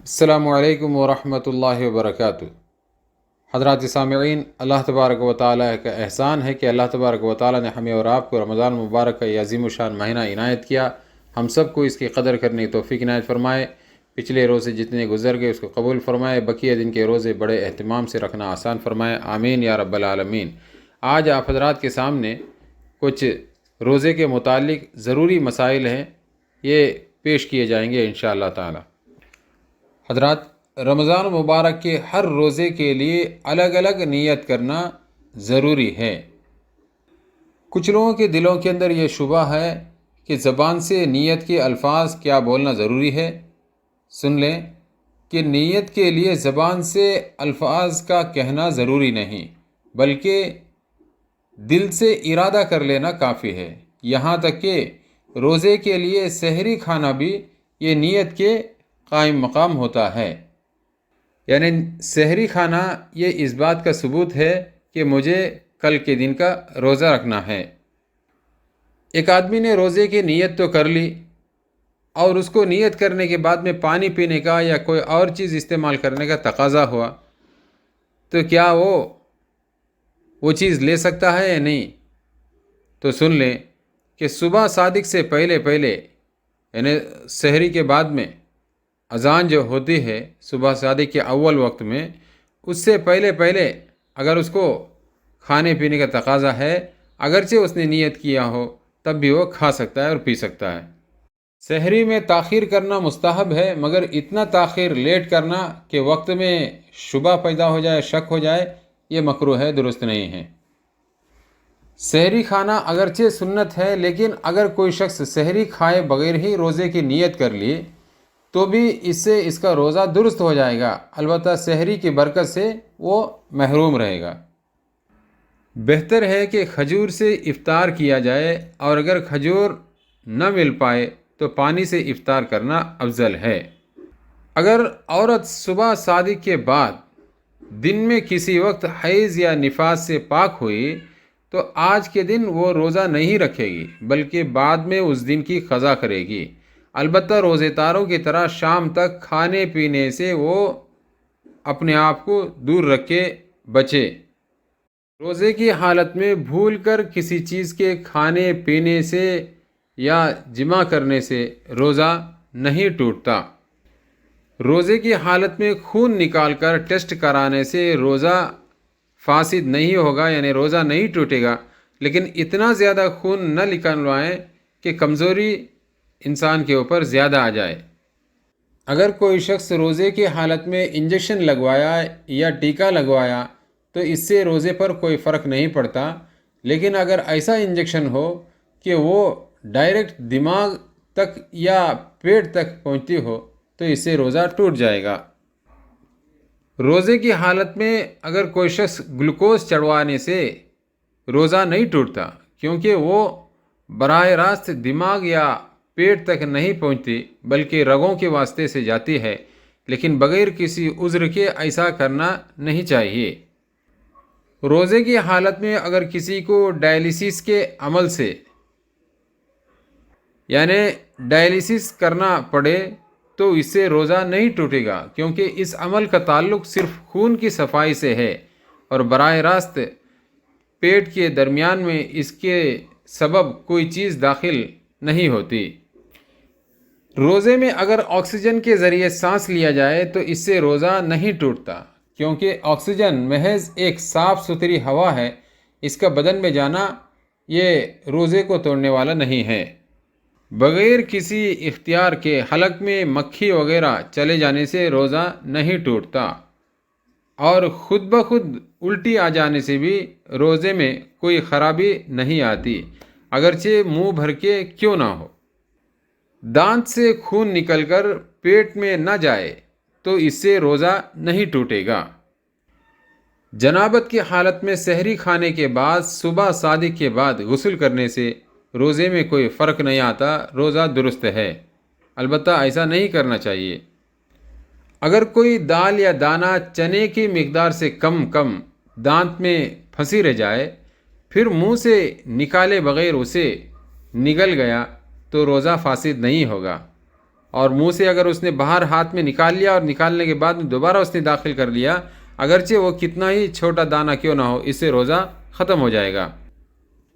السلام علیکم ورحمۃ اللہ وبرکاتہ۔ حضرات سامعین، اللہ تبارک و تعالیٰ کا احسان ہے کہ اللہ تبارک و تعالیٰ نے ہمیں اور آپ کو رمضان مبارک کا یہ عظیم الشان مہینہ عنایت کیا۔ ہم سب کو اس کی قدر کرنے کی توفیق عنایت فرمائے۔ پچھلے روزے جتنے گزر گئے اس کو قبول فرمائے، بقیہ دن کے روزے بڑے اہتمام سے رکھنا آسان فرمائے، آمین یا رب العالمین۔ آج آپ حضرات کے سامنے کچھ روزے کے متعلق ضروری مسائل ہیں، یہ پیش کیے جائیں گے انشاءاللہ تعالی۔ حضرات، رمضان مبارک کے ہر روزے کے لیے الگ الگ نیت کرنا ضروری ہے۔ کچھ لوگوں کے دلوں کے اندر یہ شبہ ہے کہ زبان سے نیت کے الفاظ کیا بولنا ضروری ہے۔ سن لیں کہ نیت کے لیے زبان سے الفاظ کا کہنا ضروری نہیں، بلکہ دل سے ارادہ کر لینا کافی ہے۔ یہاں تک کہ روزے کے لیے سحری کھانا بھی یہ نیت کے قائم مقام ہوتا ہے، یعنی سحری کھانا یہ اس بات کا ثبوت ہے کہ مجھے کل کے دن کا روزہ رکھنا ہے۔ ایک آدمی نے روزے کی نیت تو کر لی اور اس کو نیت کرنے کے بعد میں پانی پینے کا یا کوئی اور چیز استعمال کرنے کا تقاضا ہوا، تو کیا وہ چیز لے سکتا ہے یا نہیں؟ تو سن لیں کہ صبح صادق سے پہلے یعنی سحری کے بعد میں اذان جو ہوتی ہے صبح صادق کے اول وقت میں، اس سے پہلے اگر اس کو کھانے پینے کا تقاضا ہے، اگرچہ اس نے نیت کیا ہو تب بھی وہ کھا سکتا ہے اور پی سکتا ہے۔ سحری میں تاخیر کرنا مستحب ہے، مگر اتنا تاخیر لیٹ کرنا کہ وقت میں شبہ پیدا ہو جائے، شک ہو جائے، یہ مکروہ ہے، درست نہیں ہے۔ سحری کھانا اگرچہ سنت ہے، لیکن اگر کوئی شخص سحری کھائے بغیر ہی روزے کی نیت کر لیے تو بھی اس سے اس کا روزہ درست ہو جائے گا، البتہ سحری کی برکت سے وہ محروم رہے گا۔ بہتر ہے کہ کھجور سے افطار کیا جائے، اور اگر کھجور نہ مل پائے تو پانی سے افطار کرنا افضل ہے۔ اگر عورت صبح صادق کے بعد دن میں کسی وقت حیض یا نفاس سے پاک ہوئی تو آج کے دن وہ روزہ نہیں رکھے گی، بلکہ بعد میں اس دن کی قضا کرے گی۔ البتہ روزے داروں کی طرح شام تک کھانے پینے سے وہ اپنے آپ کو دور رکھے بچے۔ روزے کی حالت میں بھول کر کسی چیز کے کھانے پینے سے یا جمع کرنے سے روزہ نہیں ٹوٹتا۔ روزے کی حالت میں خون نکال کر ٹیسٹ کرانے سے روزہ فاسد نہیں ہوگا، یعنی روزہ نہیں ٹوٹے گا، لیکن اتنا زیادہ خون نہ نکلوائیں کہ کمزوری انسان کے اوپر زیادہ آ جائے۔ اگر کوئی شخص روزے کی حالت میں انجیکشن لگوایا یا ٹیکا لگوایا تو اس سے روزے پر کوئی فرق نہیں پڑتا، لیکن اگر ایسا انجیکشن ہو کہ وہ ڈائریکٹ دماغ تک یا پیٹ تک پہنچتی ہو تو اس سے روزہ ٹوٹ جائے گا۔ روزے کی حالت میں اگر کوئی شخص گلوکوز چڑھوانے سے روزہ نہیں ٹوٹتا، کیونکہ وہ براہ راست دماغ یا پیٹ تک نہیں پہنچتی بلکہ رگوں کے واسطے سے جاتی ہے، لیکن بغیر کسی عذر کے ایسا کرنا نہیں چاہیے۔ روزے کی حالت میں اگر کسی کو ڈائلیسس کے عمل سے یعنی ڈائلیسس کرنا پڑے تو اس سے روزہ نہیں ٹوٹے گا، کیونکہ اس عمل کا تعلق صرف خون کی صفائی سے ہے اور براہ راست پیٹ کے درمیان میں اس کے سبب کوئی چیز داخل نہیں ہوتی۔ روزے میں اگر آکسیجن کے ذریعے سانس لیا جائے تو اس سے روزہ نہیں ٹوٹتا، کیونکہ آکسیجن محض ایک صاف ستھری ہوا ہے، اس کا بدن میں جانا یہ روزے کو توڑنے والا نہیں ہے۔ بغیر کسی اختیار کے حلق میں مکھی وغیرہ چلے جانے سے روزہ نہیں ٹوٹتا، اور خود بخود الٹی آ جانے سے بھی روزے میں کوئی خرابی نہیں آتی، اگرچہ منہ بھر کے کیوں نہ ہو۔ دانت سے خون نکل کر پیٹ میں نہ جائے تو اس سے روزہ نہیں ٹوٹے گا۔ جنابت کی حالت میں سحری کھانے کے بعد صبح صادق کے بعد غسل کرنے سے روزے میں کوئی فرق نہیں آتا، روزہ درست ہے، البتہ ایسا نہیں کرنا چاہیے۔ اگر کوئی دال یا دانہ چنے کی مقدار سے کم دانت میں پھنسی رہ جائے، پھر منہ سے نکالے بغیر اسے نگل گیا تو روزہ فاسد نہیں ہوگا۔ اور منہ سے اگر اس نے باہر ہاتھ میں نکال لیا اور نکالنے کے بعد دوبارہ اس نے داخل کر لیا، اگرچہ وہ کتنا ہی چھوٹا دانہ کیوں نہ ہو، اس سے روزہ ختم ہو جائے گا۔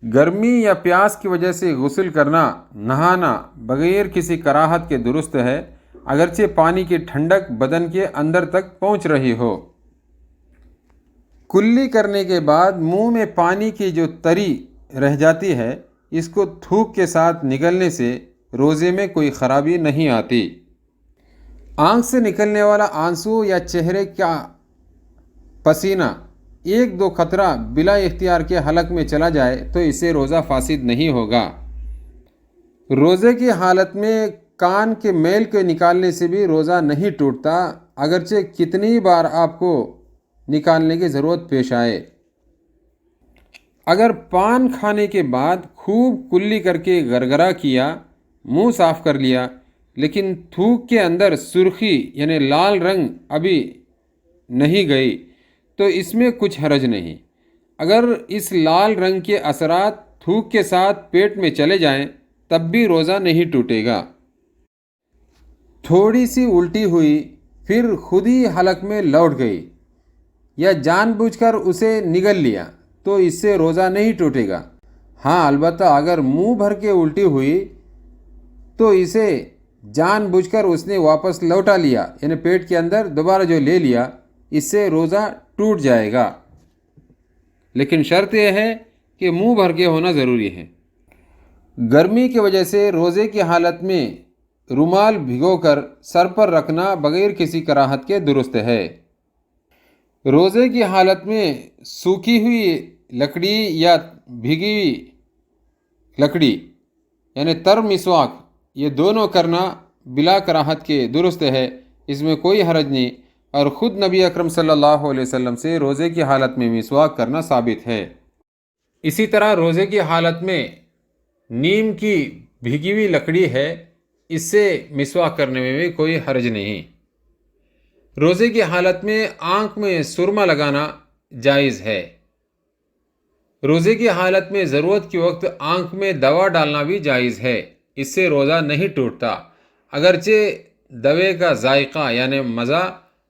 گرمی یا پیاس کی وجہ سے غسل کرنا، نہانا بغیر کسی کراہت کے درست ہے، اگرچہ پانی کی ٹھنڈک بدن کے اندر تک پہنچ رہی ہو۔ کلی کرنے کے بعد منہ میں پانی کی جو تری رہ جاتی ہے، اس کو تھوک کے ساتھ نگلنے سے روزے میں کوئی خرابی نہیں آتی۔ آنکھ سے نکلنے والا آنسو یا چہرے کا پسینہ ایک دو قطرہ بلا اختیار کے حلق میں چلا جائے تو اس سے روزہ فاسد نہیں ہوگا۔ روزے کی حالت میں کان کے میل کے نکالنے سے بھی روزہ نہیں ٹوٹتا، اگرچہ کتنی بار آپ کو نکالنے کی ضرورت پیش آئے۔ اگر پان کھانے کے بعد خوب کلی کر کے گرگرا کیا، منہ صاف کر لیا، لیکن تھوک کے اندر سرخی یعنی لال رنگ ابھی نہیں گئی تو اس میں کچھ حرج نہیں۔ اگر اس لال رنگ کے اثرات تھوک کے ساتھ پیٹ میں چلے جائیں تب بھی روزہ نہیں ٹوٹے گا۔ تھوڑی سی الٹی ہوئی پھر خود ہی حلق میں لوٹ گئی یا جان بوجھ کر اسے نگل لیا تو اس سے روزہ نہیں ٹوٹے گا۔ ہاں البتہ اگر منہ بھر کے الٹی ہوئی تو اسے جان بوجھ کر اس نے واپس لوٹا لیا، یعنی پیٹ کے اندر دوبارہ جو لے لیا، اس سے روزہ ٹوٹ جائے گا، لیکن شرط یہ ہے کہ منہ بھر کے ہونا ضروری ہے۔ گرمی کی وجہ سے روزے کی حالت میں رومال بھگو کر سر پر رکھنا بغیر کسی کراہت کے درست ہے۔ روزے کی حالت میں سوکھی ہوئی لکڑی یا بھیگی ہوئی لکڑی یعنی تر مسواک، یہ دونوں کرنا بلا کراہت کے درست ہے، اس میں کوئی حرج نہیں، اور خود نبی اکرم صلی اللہ علیہ وسلم سے روزے کی حالت میں مسواک کرنا ثابت ہے۔ اسی طرح روزے کی حالت میں نیم کی بھیگی ہوئی لکڑی ہے، اس سے مسواک کرنے میں بھی کوئی حرج نہیں۔ روزے کی حالت میں آنکھ میں سرما لگانا جائز ہے۔ روزے کی حالت میں ضرورت کے وقت آنکھ میں دوا ڈالنا بھی جائز ہے، اس سے روزہ نہیں ٹوٹتا، اگرچہ دوے کا ذائقہ یعنی مزہ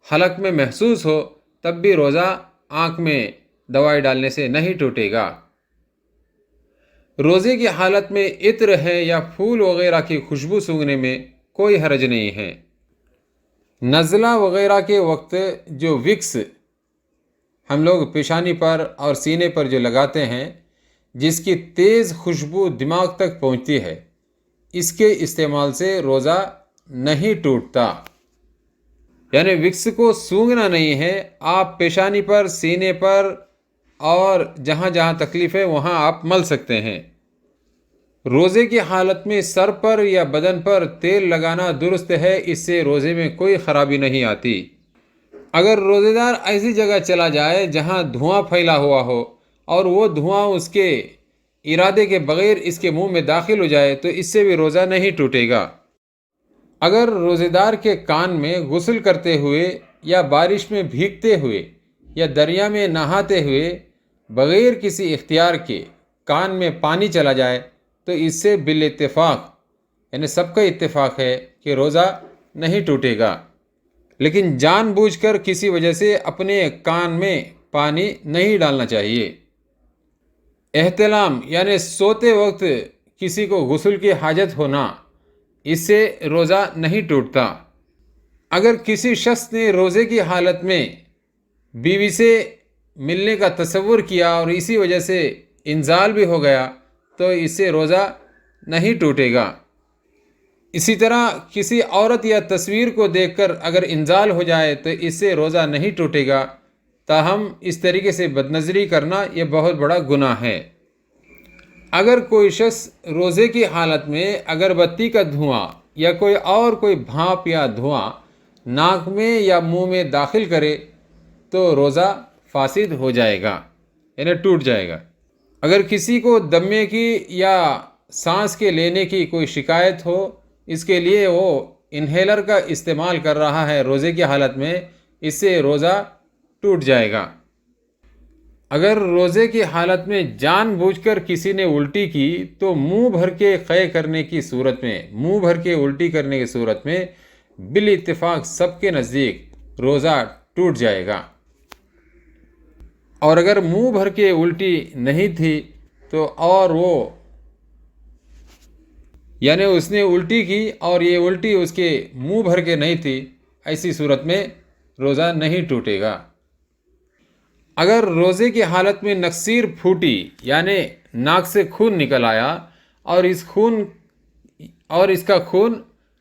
حلق میں محسوس ہو تب بھی روزہ آنکھ میں دوائی ڈالنے سے نہیں ٹوٹے گا۔ روزے کی حالت میں عطر ہے یا پھول وغیرہ کی خوشبو سونگھنے میں کوئی حرج نہیں ہے۔ نزلہ وغیرہ کے وقت جو وکس ہم لوگ پیشانی پر اور سینے پر جو لگاتے ہیں، جس کی تیز خوشبو دماغ تک پہنچتی ہے، اس کے استعمال سے روزہ نہیں ٹوٹتا۔ یعنی وکس کو سونگھنا نہیں ہے، آپ پیشانی پر، سینے پر اور جہاں جہاں تکلیف ہے وہاں آپ مل سکتے ہیں۔ روزے کی حالت میں سر پر یا بدن پر تیل لگانا درست ہے، اس سے روزے میں کوئی خرابی نہیں آتی۔ اگر روزے دار ایسی جگہ چلا جائے جہاں دھواں پھیلا ہوا ہو اور وہ دھواں اس کے ارادے کے بغیر اس کے منہ میں داخل ہو جائے تو اس سے بھی روزہ نہیں ٹوٹے گا۔ اگر روزے دار کے کان میں غسل کرتے ہوئے یا بارش میں بھیگتے ہوئے یا دریا میں نہاتے ہوئے بغیر کسی اختیار کے کان میں پانی چلا جائے تو اس سے بالاتفاق یعنی سب کا اتفاق ہے کہ روزہ نہیں ٹوٹے گا، لیکن جان بوجھ کر کسی وجہ سے اپنے کان میں پانی نہیں ڈالنا چاہیے۔ احتلام یعنی سوتے وقت کسی کو غسل کی حاجت ہونا، اس سے روزہ نہیں ٹوٹتا۔ اگر کسی شخص نے روزے کی حالت میں بیوی سے ملنے کا تصور کیا اور اسی وجہ سے انزال بھی ہو گیا تو اس سے روزہ نہیں ٹوٹے گا۔ اسی طرح کسی عورت یا تصویر کو دیکھ کر اگر انزال ہو جائے تو اس سے روزہ نہیں ٹوٹے گا، تاہم اس طریقے سے بدنظری کرنا یہ بہت بڑا گناہ ہے۔ اگر کوئی شخص روزے کی حالت میں اگربتی کا دھواں یا کوئی بھاپ یا دھواں ناک میں یا منہ میں داخل کرے تو روزہ فاسد ہو جائے گا، یعنی ٹوٹ جائے گا۔ اگر کسی کو دمے کی یا سانس کے لینے کی کوئی شکایت ہو، اس کے لیے وہ انہیلر کا استعمال کر رہا ہے روزے کی حالت میں، اس سے روزہ ٹوٹ جائے گا۔ اگر روزے کی حالت میں جان بوجھ کر کسی نے الٹی کی تو منہ بھر کے قے کرنے کی صورت میں، منہ بھر کے الٹی کرنے کی صورت میں بالاتفاق سب کے نزدیک روزہ ٹوٹ جائے گا۔ اور اگر منہ بھر کے الٹی نہیں تھی تو اور وہ یعنی اس نے الٹی کی اور یہ الٹی اس کے منہ بھر کے نہیں تھی، ایسی صورت میں روزہ نہیں ٹوٹے گا۔ اگر روزے کی حالت میں نکسیر پھوٹی یعنی ناک سے خون نکل آیا اور اس کا خون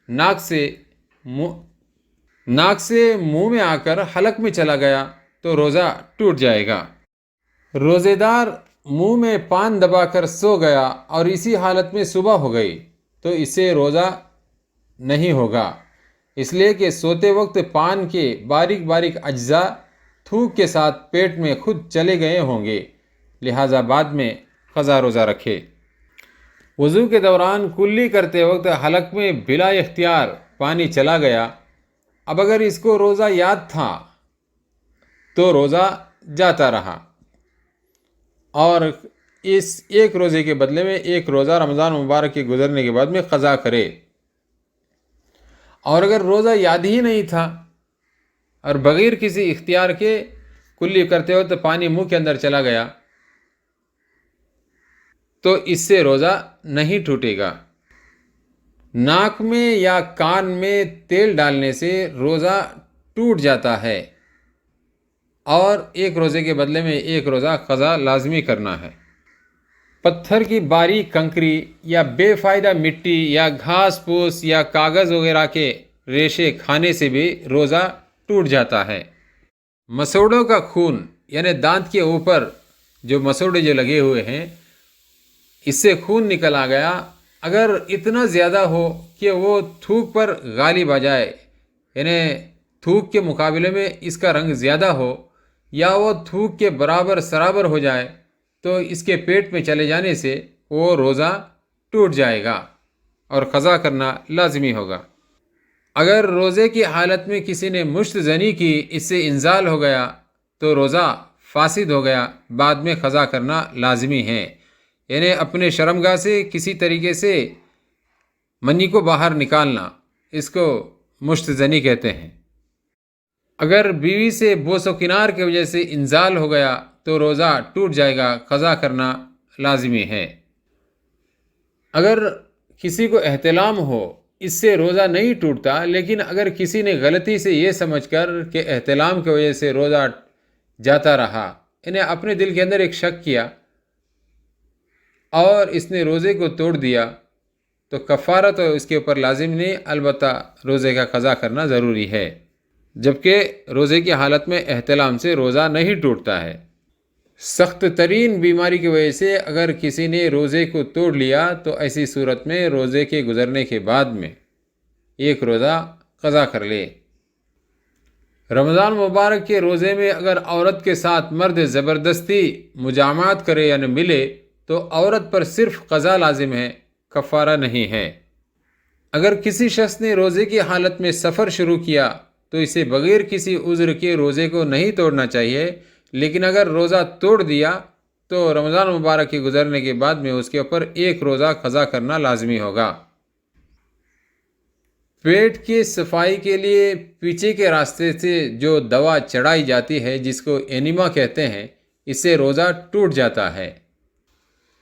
ناک سے منہ میں آ کر حلق میں چلا گیا تو روزہ ٹوٹ جائے گا۔ روزے دار منہ میں پان دبا کر سو گیا اور اسی حالت میں صبح ہو گئی تو اسے روزہ نہیں ہوگا، اس لیے کہ سوتے وقت پان کے باریک باریک اجزاء تھوک کے ساتھ پیٹ میں خود چلے گئے ہوں گے، لہٰذا بعد میں قضا روزہ رکھے۔ وضو کے دوران کلی کرتے وقت حلق میں بلا اختیار پانی چلا گیا، اب اگر اس کو روزہ یاد تھا تو روزہ جاتا رہا اور اس ایک روزے کے بدلے میں ایک روزہ رمضان مبارک کے گزرنے کے بعد میں قضا کرے۔ اور اگر روزہ یاد ہی نہیں تھا اور بغیر کسی اختیار کے کلی کرتے وقت پانی منہ کے اندر چلا گیا تو اس سے روزہ نہیں ٹوٹے گا۔ ناک میں یا کان میں تیل ڈالنے سے روزہ ٹوٹ جاتا ہے اور ایک روزے کے بدلے میں ایک روزہ قضا لازمی کرنا ہے۔ پتھر کی باریک کنکری یا بے فائدہ مٹی یا گھاس پھوس یا کاغذ وغیرہ کے ریشے کھانے سے بھی روزہ ٹوٹ جاتا ہے۔ مسوڑوں کا خون یعنی دانت کے اوپر جو مسوڑے جو لگے ہوئے ہیں اس سے خون نکل آ گیا، اگر اتنا زیادہ ہو کہ وہ تھوک پر غالب آ جائے یعنی تھوک کے مقابلے میں اس کا رنگ زیادہ ہو یا وہ تھوک کے برابر سرابر ہو جائے تو اس کے پیٹ میں چلے جانے سے وہ روزہ ٹوٹ جائے گا اور قضا کرنا لازمی ہوگا۔ اگر روزے کی حالت میں کسی نے مشت زنی کی، اس سے انزال ہو گیا تو روزہ فاسد ہو گیا، بعد میں قضا کرنا لازمی ہے، یعنی اپنے شرمگاہ سے کسی طریقے سے منی کو باہر نکالنا، اس کو مشت زنی کہتے ہیں۔ اگر بیوی سے بوس و کنار کی وجہ سے انزال ہو گیا تو روزہ ٹوٹ جائے گا، قضا کرنا لازمی ہے۔ اگر کسی کو احتلام ہو اس سے روزہ نہیں ٹوٹتا، لیکن اگر کسی نے غلطی سے یہ سمجھ کر کہ احتلام کی وجہ سے روزہ جاتا رہا، انہیں اپنے دل کے اندر ایک شک کیا اور اس نے روزے کو توڑ دیا تو کفارہ تو اس کے اوپر لازم نہیں، البتہ روزے کا قضا کرنا ضروری ہے، جبکہ روزے کی حالت میں احتلام سے روزہ نہیں ٹوٹتا ہے۔ سخت ترین بیماری کی وجہ سے اگر کسی نے روزے کو توڑ لیا تو ایسی صورت میں روزے کے گزرنے کے بعد میں ایک روزہ قضا کر لے۔ رمضان مبارک کے روزے میں اگر عورت کے ساتھ مرد زبردستی مجامعات کرے یا نہ ملے تو عورت پر صرف قضا لازم ہے، کفارہ نہیں ہے۔ اگر کسی شخص نے روزے کی حالت میں سفر شروع کیا تو اسے بغیر کسی عذر کے روزے کو نہیں توڑنا چاہیے، لیکن اگر روزہ توڑ دیا تو رمضان مبارک کے گزرنے کے بعد میں اس کے اوپر ایک روزہ قضا کرنا لازمی ہوگا۔ پیٹ کی صفائی کے لیے پیچھے کے راستے سے جو دوا چڑھائی جاتی ہے جس کو اینیما کہتے ہیں، اس سے روزہ ٹوٹ جاتا ہے۔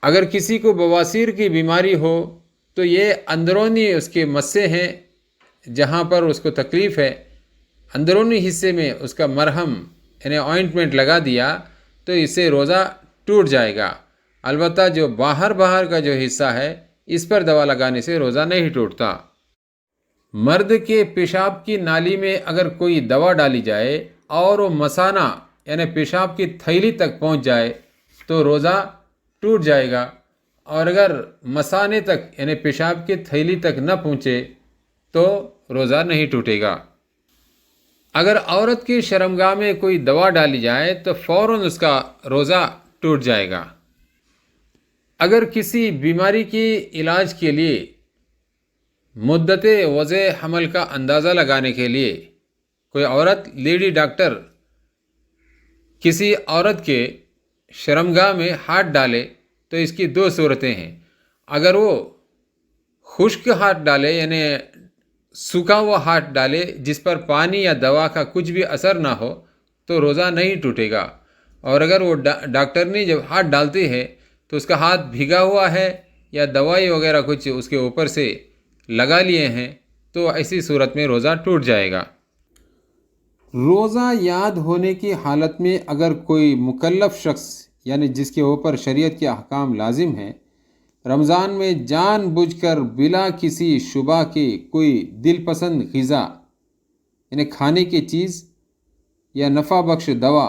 اگر کسی کو بواسیر کی بیماری ہو تو یہ اندرونی اس کے مسے ہیں جہاں پر اس کو تکلیف ہے، اندرونی حصے میں اس کا مرہم یعنی آئنٹمنٹ لگا دیا تو اس سے روزہ ٹوٹ جائے گا، البتہ جو باہر کا جو حصہ ہے اس پر دوا لگانے سے روزہ نہیں ٹوٹتا۔ مرد کے پیشاب کی نالی میں اگر کوئی دوا ڈالی جائے اور وہ مثانہ یعنی پیشاب کی تھیلی تک پہنچ جائے تو روزہ ٹوٹ جائے گا، اور اگر مثانے تک یعنی پیشاب کی تھیلی تک نہ پہنچے تو روزہ نہیں ٹوٹے گا۔ اگر عورت کی شرمگاہ میں کوئی دوا ڈالی جائے تو فوراً اس کا روزہ ٹوٹ جائے گا۔ اگر کسی بیماری کی علاج کے لیے مدت وضع حمل کا اندازہ لگانے کے لیے کوئی عورت لیڈی ڈاکٹر کسی عورت کے شرمگاہ میں ہاتھ ڈالے تو اس کی دو صورتیں ہیں۔ اگر وہ خشک ہاتھ ڈالے یعنی سوکھا ہوا ہاتھ ڈالے جس پر پانی یا دوا کا کچھ بھی اثر نہ ہو تو روزہ نہیں ٹوٹے گا، اور اگر وہ ڈاکٹرنی جب ہاتھ ڈالتی ہے تو اس کا ہاتھ بھیگا ہوا ہے یا دوائی وغیرہ کچھ اس کے اوپر سے لگا لیے ہیں تو ایسی صورت میں روزہ ٹوٹ جائے گا۔ روزہ یاد ہونے کی حالت میں اگر کوئی مکلف شخص یعنی جس کے اوپر شریعت کے احکام لازم ہیں رمضان میں جان بوجھ کر بلا کسی شبہ کے کوئی دل پسند غذا یعنی کھانے کی چیز یا نفع بخش دوا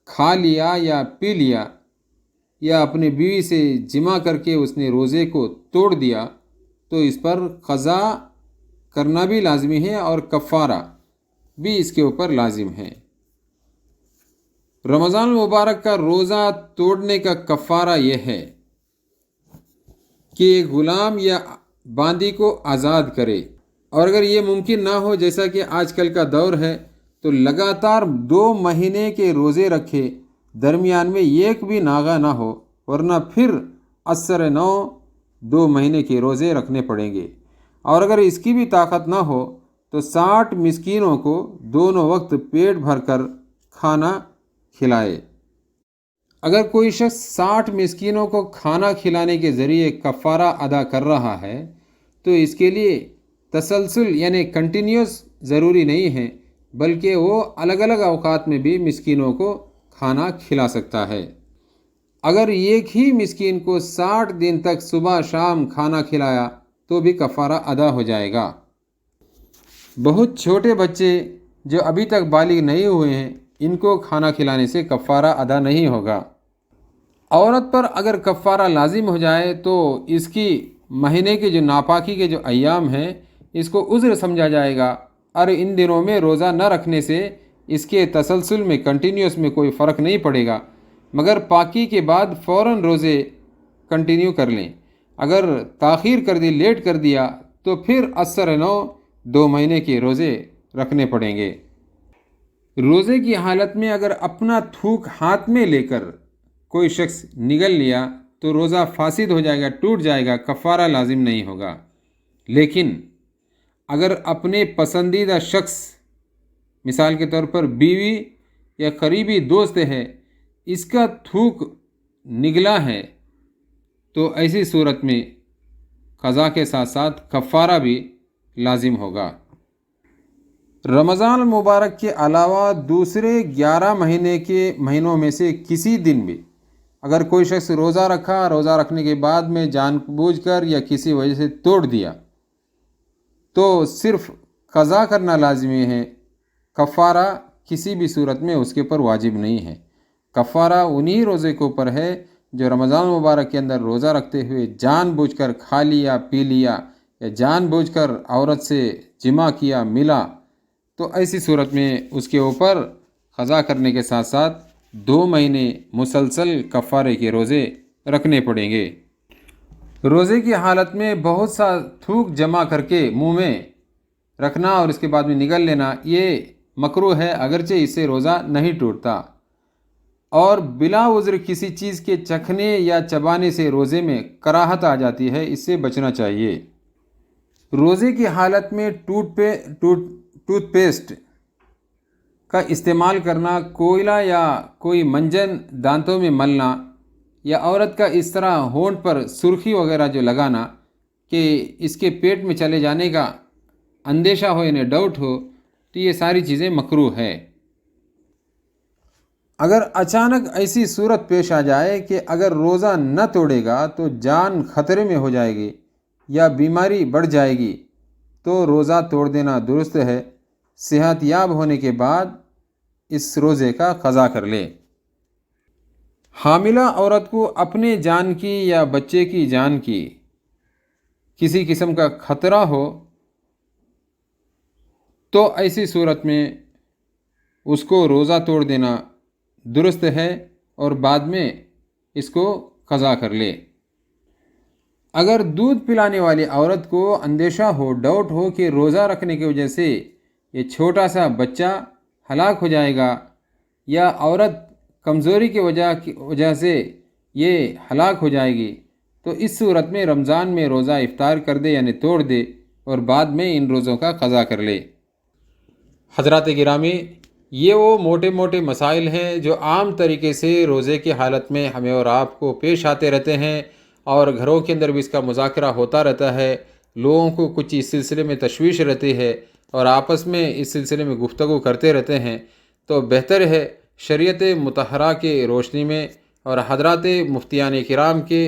کھا لیا یا پی لیا یا اپنی بیوی سے جمع کر کے اس نے روزے کو توڑ دیا تو اس پر قضا کرنا بھی لازمی ہے اور کفارہ بھی اس کے اوپر لازم ہے۔ رمضان المبارک کا روزہ توڑنے کا کفارہ یہ ہے کہ غلام یا باندی کو آزاد کرے، اور اگر یہ ممکن نہ ہو جیسا کہ آج کل کا دور ہے تو لگاتار 2 مہینے کے روزے رکھے، درمیان میں ایک بھی ناغہ نہ ہو، ورنہ پھر اثر نو 2 مہینے کے روزے رکھنے پڑیں گے۔ اور اگر اس کی بھی طاقت نہ ہو تو 60 مسکینوں کو دونوں وقت پیٹ بھر کر کھانا کھلائے۔ اگر کوئی شخص 60 مسکینوں کو کھانا کھلانے کے ذریعے کفارہ ادا کر رہا ہے تو اس کے لیے تسلسل یعنی کنٹینیوس ضروری نہیں ہے، بلکہ وہ الگ الگ اوقات میں بھی مسکینوں کو کھانا کھلا سکتا ہے۔ اگر ایک ہی مسکین کو 60 دن تک صبح شام کھانا کھلایا تو بھی کفارہ ادا ہو جائے گا۔ بہت چھوٹے بچے جو ابھی تک بالغ نہیں ہوئے ہیں ان کو کھانا کھلانے سے کفارہ ادا نہیں ہوگا۔ عورت پر اگر کفارہ لازم ہو جائے تو اس کی مہینے کے جو ناپاکی کے جو ایام ہیں اس کو عذر سمجھا جائے گا، اور ان دنوں میں روزہ نہ رکھنے سے اس کے تسلسل میں کنٹینیوس میں کوئی فرق نہیں پڑے گا، مگر پاکی کے بعد فوراً روزے کنٹینیو کر لیں۔ اگر تاخیر کر دی، لیٹ کر دیا تو پھر اثر نو 2 مہینے کے روزے رکھنے پڑیں گے۔ روزے کی حالت میں اگر اپنا تھوک ہاتھ میں لے کر کوئی شخص نگل لیا تو روزہ فاسد ہو جائے گا، ٹوٹ جائے گا، کفارہ لازم نہیں ہوگا۔ لیکن اگر اپنے پسندیدہ شخص مثال کے طور پر بیوی یا قریبی دوست ہے اس کا تھوک نگلا ہے تو ایسی صورت میں قضا کے ساتھ ساتھ کفارہ بھی لازم ہوگا۔ رمضان المبارک کے علاوہ دوسرے 11 مہینوں میں سے کسی دن بھی اگر کوئی شخص روزہ رکھا، روزہ رکھنے کے بعد میں جان بوجھ کر یا کسی وجہ سے توڑ دیا تو صرف قضا کرنا لازمی ہے، کفارہ کسی بھی صورت میں اس کے اوپر واجب نہیں ہے۔ کفارہ انہی روزے کے اوپر ہے جو رمضان مبارک کے اندر روزہ رکھتے ہوئے جان بوجھ کر کھا لیا، پی لیا، یا جان بوجھ کر عورت سے جمع کیا، ملا، تو ایسی صورت میں اس کے اوپر قضا کرنے کے ساتھ ساتھ 2 مہینے مسلسل کفارے کے روزے رکھنے پڑیں گے۔ روزے کی حالت میں بہت سا تھوک جمع کر کے منہ میں رکھنا اور اس کے بعد میں نگل لینا یہ مکروہ ہے، اگرچہ اس سے روزہ نہیں ٹوٹتا، اور بلا عذر کسی چیز کے چکھنے یا چبانے سے روزے میں کراہت آ جاتی ہے، اس سے بچنا چاہیے۔ روزے کی حالت میں ٹوتھ پیسٹ کا استعمال کرنا، کوئلہ یا کوئی منجن دانتوں میں ملنا، یا عورت کا اس طرح ہونٹ پر سرخی وغیرہ جو لگانا کہ اس کے پیٹ میں چلے جانے کا اندیشہ ہو یعنی ڈاؤٹ ہو، تو یہ ساری چیزیں مکروہ ہے۔ اگر اچانک ایسی صورت پیش آ جائے کہ اگر روزہ نہ توڑے گا تو جان خطرے میں ہو جائے گی یا بیماری بڑھ جائے گی تو روزہ توڑ دینا درست ہے، صحت یاب ہونے کے بعد اس روزے کا قضا کر لے۔ حاملہ عورت کو اپنے جان کی یا بچے کی جان کی کسی قسم کا خطرہ ہو تو ایسی صورت میں اس کو روزہ توڑ دینا درست ہے اور بعد میں اس کو قضا کر لے۔ اگر دودھ پلانے والی عورت کو اندیشہ ہو، ڈاؤٹ ہو کہ روزہ رکھنے کی وجہ سے یہ چھوٹا سا بچہ ہلاک ہو جائے گا یا عورت کمزوری کی وجہ سے یہ ہلاک ہو جائے گی، تو اس صورت میں رمضان میں روزہ افطار کر دے یعنی توڑ دے اور بعد میں ان روزوں کا قضا کر لے۔ حضرات گرامی، یہ وہ موٹے موٹے مسائل ہیں جو عام طریقے سے روزے کی حالت میں ہمیں اور آپ کو پیش آتے رہتے ہیں، اور گھروں کے اندر بھی اس کا مذاکرہ ہوتا رہتا ہے۔ لوگوں کو کچھ اس سلسلے میں تشویش رہتی ہے اور آپس میں اس سلسلے میں گفتگو کرتے رہتے ہیں، تو بہتر ہے شریعت مطہرہ کے روشنی میں اور حضرات مفتیان کرام کے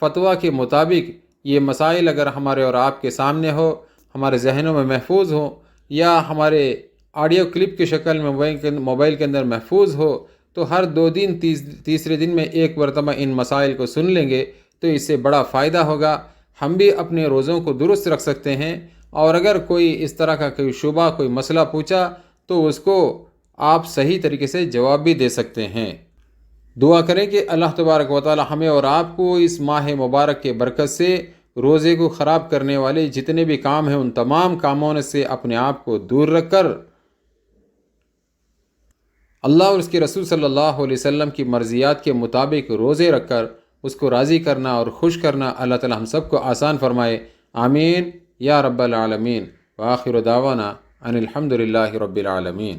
فتویٰ کے مطابق یہ مسائل اگر ہمارے اور آپ کے سامنے ہو، ہمارے ذہنوں میں محفوظ ہوں، یا ہمارے آڈیو کلپ کی شکل میں موبائل کے اندر محفوظ ہو، تو ہر 2 دن تیسرے دن میں ایک مرتبہ ان مسائل کو سن لیں گے تو اس سے بڑا فائدہ ہوگا۔ ہم بھی اپنے روزوں کو درست رکھ سکتے ہیں، اور اگر کوئی اس طرح کا کوئی شبہ، کوئی مسئلہ پوچھا تو اس کو آپ صحیح طریقے سے جواب بھی دے سکتے ہیں۔ دعا کریں کہ اللہ تبارک و تعالی ہمیں اور آپ کو اس ماہ مبارک کے برکت سے روزے کو خراب کرنے والے جتنے بھی کام ہیں ان تمام کاموں سے اپنے آپ کو دور رکھ کر اللہ اور اس کے رسول صلی اللہ علیہ وسلم کی مرضیات کے مطابق روزے رکھ کر اس کو راضی کرنا اور خوش کرنا اللہ تعالی ہم سب کو آسان فرمائے۔ آمین یا رب العالمین، وآخر دعوانا ان الحمد للہ رب العالمین۔